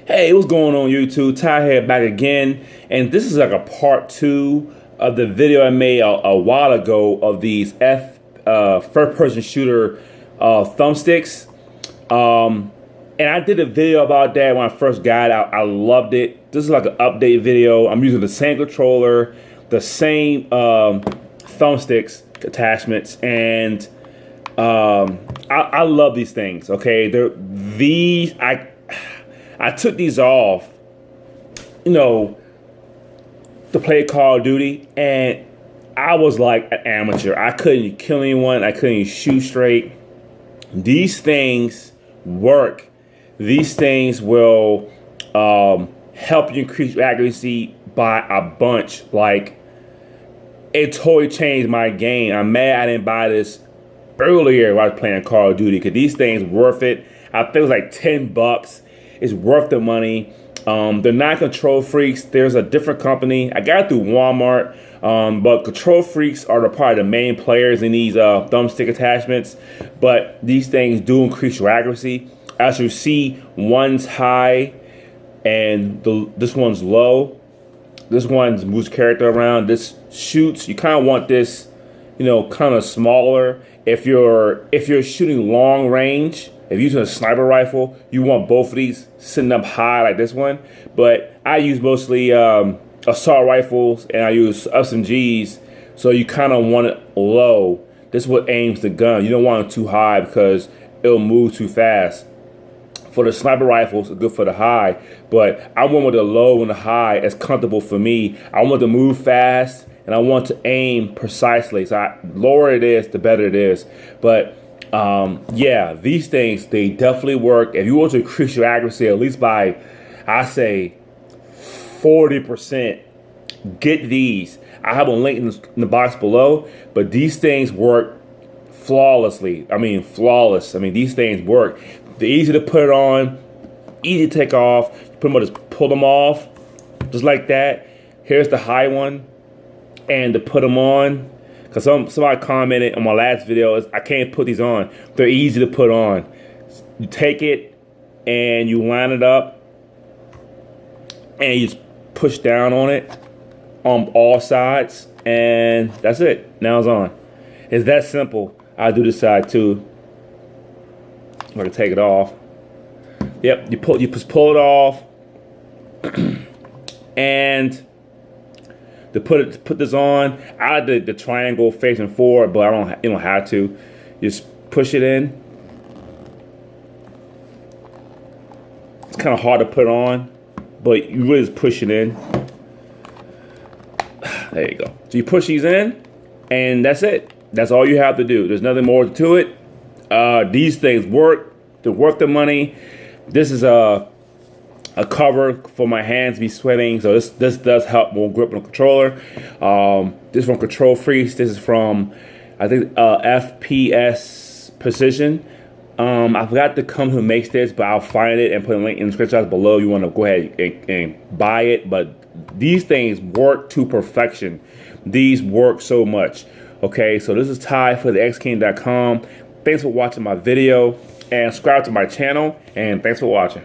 Hey, what's going on YouTube? Ty here back again, and this is like a part 2 of the video I made a while ago of these first-person shooter thumbsticks. And I did a video about that when I first got it. I loved it. This is like an update video. I'm using the same controller, the same thumbsticks attachments, and I love these things. Okay, I took these off, to play Call of Duty, and I was like an amateur. I couldn't kill anyone. I couldn't shoot straight. These things work. These things will help you increase your accuracy by a bunch. Like, it totally changed my game. I'm mad I didn't buy this earlier when I was playing Call of Duty, because these things worth it. I think it was like $10. It's worth the money. They're not Control Freaks. There's a different company. I got it through Walmart, but Control Freaks are probably the main players in these thumbstick attachments. But these things do increase your accuracy. As you see, one's high and this one's low. This one moves character around. This shoots. You kind of want this, kind of smaller. If you're shooting long range, if you're using a sniper rifle, you want both of these sitting up high like this one. But I use mostly assault rifles, and I use SMGs, so you kind of want it low. This is what aims the gun. You don't want it too high because it'll move too fast. For the sniper rifles, it's good for the high, but I want with the low and the high as comfortable for me. I want to move fast, and I want to aim precisely. So the lower it is, the better it is. But yeah, these things, they definitely work. If you want to increase your accuracy at least by, I say, 40%, get these. I have a link in the box below, but these things work flawlessly. I mean, flawless. I mean, these things work. They're easy to put on, easy to take off. You pretty much just pull them off, just like that. Here's the high one, and to put them on, because somebody commented on my last video, I can't put these on. They're easy to put on. You take it and you line it up, and you just push down on it on all sides, and that's it. Now it's on. It's that simple. I'll do this side too. I can take it off. Yep, you just pull it off, and to put this on, I did the triangle facing forward, but you don't have to. You just push it in. It's kind of hard to put on, but you really just push it in. There you go. So you push these in, and that's it. That's all you have to do. There's nothing more to it. These things work. They're worth the money. This is a cover for my hands be sweating, so this does help more grip on the controller. This is from Control Freaks. This is from, I think, FPS Precision. I forgot the company who makes this, but I'll find it and put a link in the screenshots below. You want to go ahead and buy it, but these things work to perfection. These work so much. Okay, so this is Ty for the xking.com. Thanks for watching my video, and subscribe to my channel, and thanks for watching.